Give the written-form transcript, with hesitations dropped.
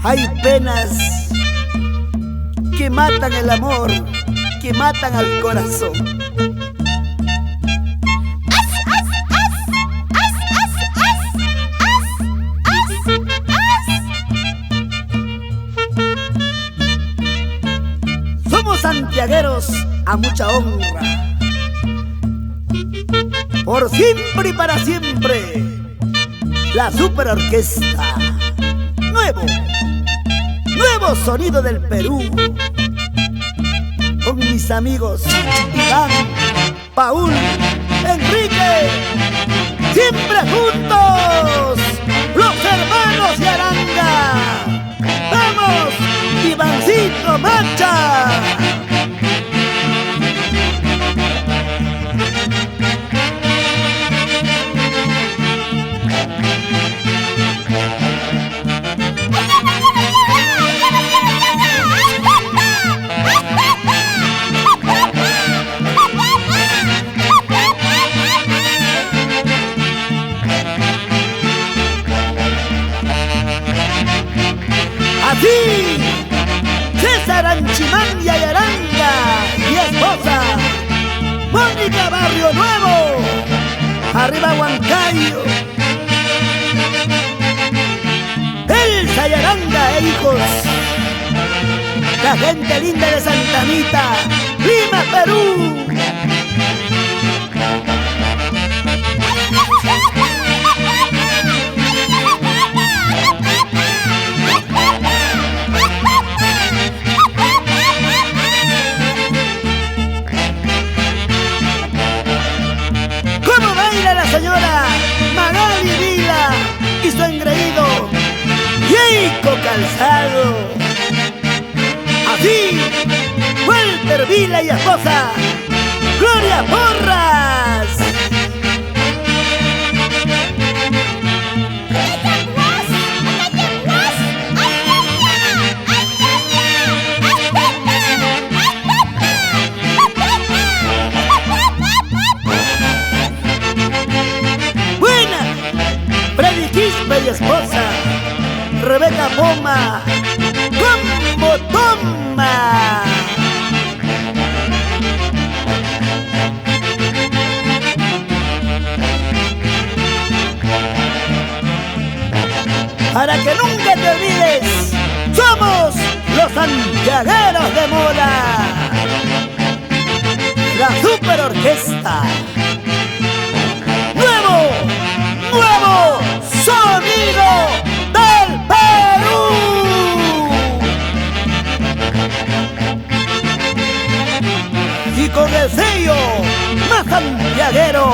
Hay penas que matan el amor, que matan al corazón. Somos santiagueros a mucha honra, por siempre y para siempre. La Super Orquesta, nuevo sonido del Perú, con mis amigos Iván, Paul, Enrique, siempre juntos, los hermanos de Aranga. ¡Vamos, Ivancito Macha! Así, César Anchimán y Aranga y esposa, Mónica Barrio Nuevo, arriba Huancayo, Elsa y Aranga e hijos, la gente linda de Santa Anita, Lima, Perú. Señora Magali Vila y su engreído Yeiko Calzado. Así, Walter Vila y esposa Gloria Porras. Y esposa Rebeca Poma, como toma. Para que nunca te olvides, somos los santiagueros de moda, la Super Orquesta, nuevo sonido del Perú. Y con el sello más santiaguero,